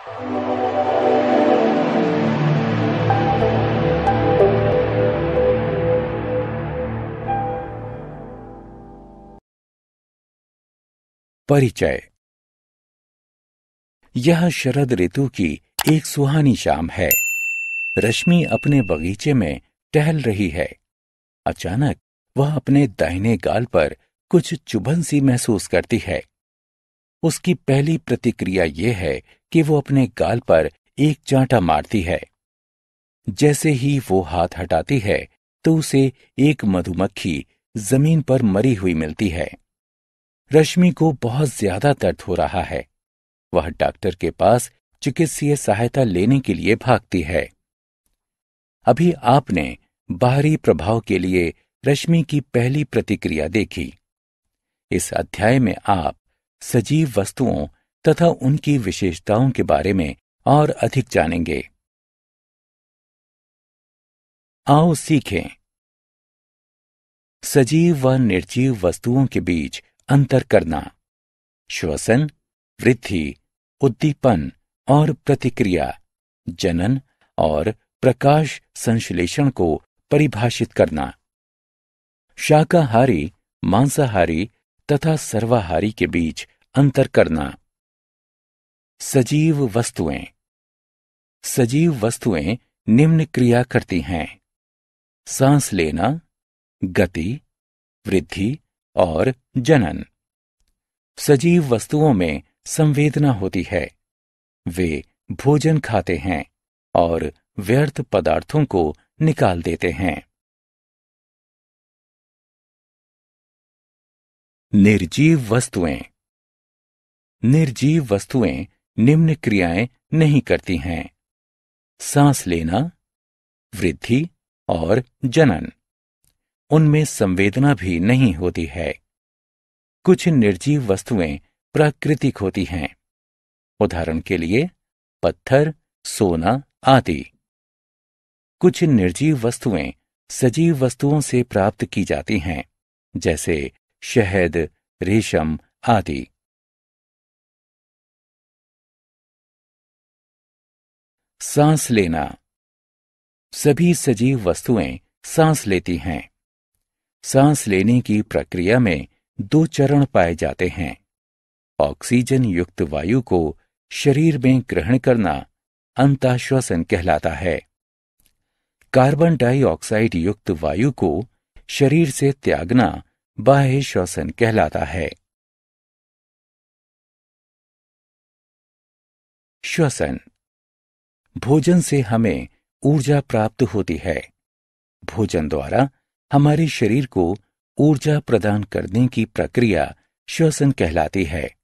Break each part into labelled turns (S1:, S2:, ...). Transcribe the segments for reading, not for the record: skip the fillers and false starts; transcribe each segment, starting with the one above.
S1: परिचय। यह शरद ऋतु की एक सुहानी शाम है। रश्मि अपने बगीचे में टहल रही है। अचानक वह अपने दाहिने गाल पर कुछ चुभन सी महसूस करती है। उसकी पहली प्रतिक्रिया यह है कि वो अपने गाल पर एक चांटा मारती है। जैसे ही वो हाथ हटाती है तो उसे एक मधुमक्खी जमीन पर मरी हुई मिलती है। रश्मि को बहुत ज्यादा दर्द हो रहा है। वह डॉक्टर के पास चिकित्सीय सहायता लेने के लिए भागती है। अभी आपने बाहरी प्रभाव के लिए रश्मि की पहली प्रतिक्रिया देखी। इस अध्याय में आप सजीव वस्तुओं तथा उनकी विशेषताओं के बारे में और अधिक जानेंगे। आओ सीखें। सजीव व निर्जीव वस्तुओं के बीच अंतर करना। श्वसन, वृद्धि, उद्दीपन और प्रतिक्रिया, जनन और प्रकाश संश्लेषण को परिभाषित करना। शाकाहारी, मांसाहारी तथा सर्वाहारी के बीच अंतर करना। सजीव वस्तुएं। सजीव वस्तुएं निम्न क्रिया करती हैं: सांस लेना, गति, वृद्धि और जनन। सजीव वस्तुओं में संवेदना होती है। वे भोजन खाते हैं और व्यर्थ पदार्थों को निकाल देते हैं। निर्जीव वस्तुएं। निर्जीव वस्तुएं निम्न क्रियाएं नहीं करती हैं: सांस लेना, वृद्धि और जनन। उनमें संवेदना भी नहीं होती है। कुछ निर्जीव वस्तुएं प्राकृतिक होती हैं। उदाहरण के लिए पत्थर, सोना आदि। कुछ निर्जीव वस्तुएं सजीव वस्तुओं से प्राप्त की जाती हैं, जैसे शहद, रेशम आदि। सांस लेना। सभी सजीव वस्तुएं सांस लेती हैं। सांस लेने की प्रक्रिया में दो चरण पाए जाते हैं: ऑक्सीजन युक्त वायु को शरीर में ग्रहण करना अंतःश्वसन कहलाता है। कार्बन डाइऑक्साइड युक्त वायु को शरीर से त्यागना बाह्य श्वसन कहलाता है। श्वसन। भोजन से हमें ऊर्जा प्राप्त होती है। भोजन द्वारा हमारे शरीर को ऊर्जा प्रदान करने की प्रक्रिया श्वसन कहलाती है।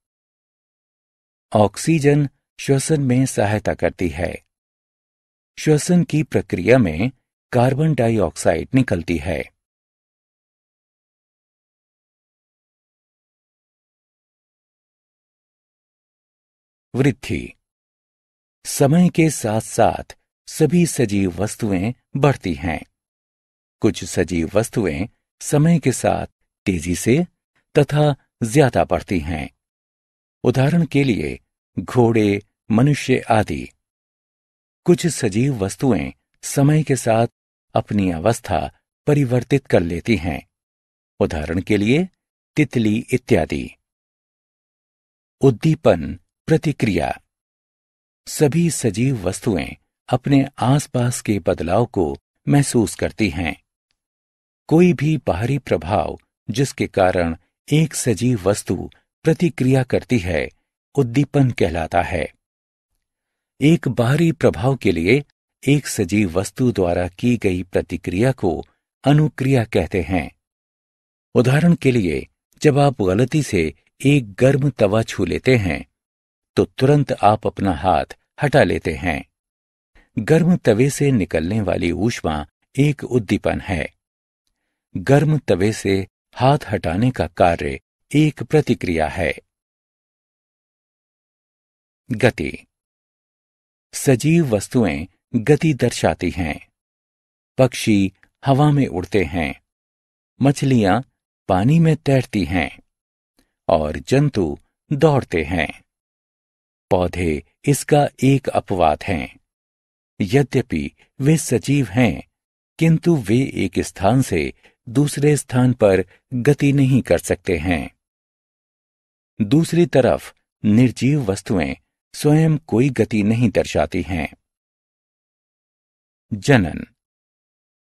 S1: ऑक्सीजन श्वसन में सहायता करती है। श्वसन की प्रक्रिया में कार्बन डाइऑक्साइड निकलती है। वृद्धि। समय के साथ साथ सभी सजीव वस्तुएं बढ़ती हैं। कुछ सजीव वस्तुएं समय के साथ तेजी से तथा ज्यादा बढ़ती हैं। उदाहरण के लिए घोड़े, मनुष्य आदि। कुछ सजीव वस्तुएं समय के साथ अपनी अवस्था परिवर्तित कर लेती हैं। उदाहरण के लिए तितली इत्यादि। उद्दीपन, प्रतिक्रिया। सभी सजीव वस्तुएं अपने आसपास के बदलाव को महसूस करती हैं। कोई भी बाहरी प्रभाव जिसके कारण एक सजीव वस्तु प्रतिक्रिया करती है, उद्दीपन कहलाता है। एक बाहरी प्रभाव के लिए एक सजीव वस्तु द्वारा की गई प्रतिक्रिया को अनुक्रिया कहते हैं। उदाहरण के लिए जब आप गलती से एक गर्म तवा छू लेते हैं तो तुरंत आप अपना हाथ हटा लेते हैं। गर्म तवे से निकलने वाली ऊष्मा एक उद्दीपन है। गर्म तवे से हाथ हटाने का कार्य एक प्रतिक्रिया है। गति। सजीव वस्तुएं गति दर्शाती हैं। पक्षी हवा में उड़ते हैं, मछलियां पानी में तैरती हैं और जंतु दौड़ते हैं। पौधे इसका एक अपवाद हैं। यद्यपि वे सजीव हैं, किंतु वे एक स्थान से दूसरे स्थान पर गति नहीं कर सकते हैं। दूसरी तरफ निर्जीव वस्तुएं स्वयं कोई गति नहीं दर्शाती हैं। जनन।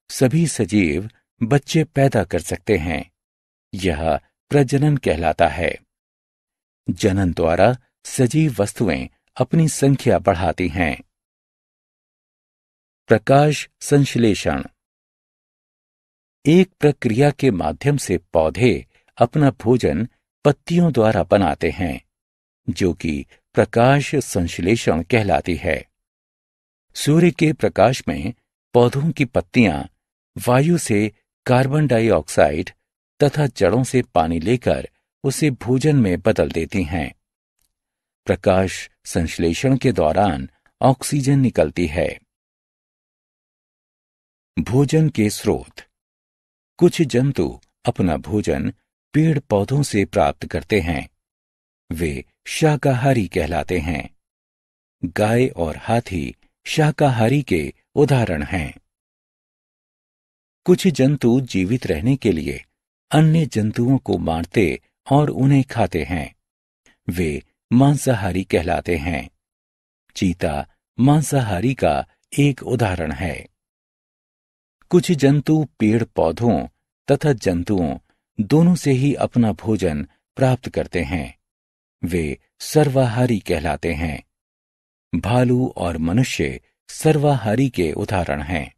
S1: सभी सजीव बच्चे पैदा कर सकते हैं। यह प्रजनन कहलाता है। जनन द्वारा सजीव वस्तुएं अपनी संख्या बढ़ाती हैं। प्रकाश संश्लेषण। एक प्रक्रिया के माध्यम से पौधे अपना भोजन पत्तियों द्वारा बनाते हैं, जो कि प्रकाश संश्लेषण कहलाती है। सूर्य के प्रकाश में पौधों की पत्तियां वायु से कार्बन डाइऑक्साइड तथा जड़ों से पानी लेकर उसे भोजन में बदल देती हैं। प्रकाश संश्लेषण के दौरान ऑक्सीजन निकलती है। भोजन के स्रोत। कुछ जंतु अपना भोजन पेड़ पौधों से प्राप्त करते हैं। वे शाकाहारी कहलाते हैं। गाय और हाथी शाकाहारी के उदाहरण हैं। कुछ जंतु जीवित रहने के लिए अन्य जंतुओं को मारते और उन्हें खाते हैं। वे मांसाहारी कहलाते हैं। चीता मांसाहारी का एक उदाहरण है। कुछ जंतु पेड़ पौधों तथा जंतुओं दोनों से ही अपना भोजन प्राप्त करते हैं। वे सर्वाहारी कहलाते हैं। भालू और मनुष्य सर्वाहारी के उदाहरण हैं।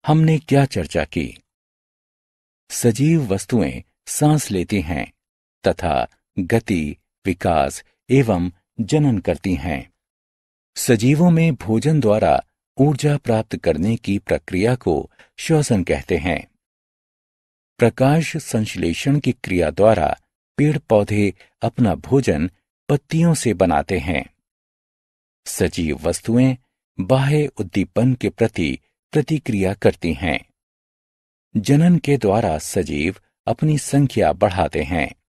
S1: हमने क्या चर्चा की? सजीव वस्तुएं सांस लेती हैं तथा गति, विकास एवं जनन करती हैं। सजीवों में भोजन द्वारा ऊर्जा प्राप्त करने की प्रक्रिया को श्वसन कहते हैं। प्रकाश संश्लेषण की क्रिया द्वारा पेड़ पौधे अपना भोजन पत्तियों से बनाते हैं। सजीव वस्तुएं बाह्य उद्दीपन के प्रति प्रतिक्रिया करती हैं। जनन के द्वारा सजीव अपनी संख्या बढ़ाते हैं।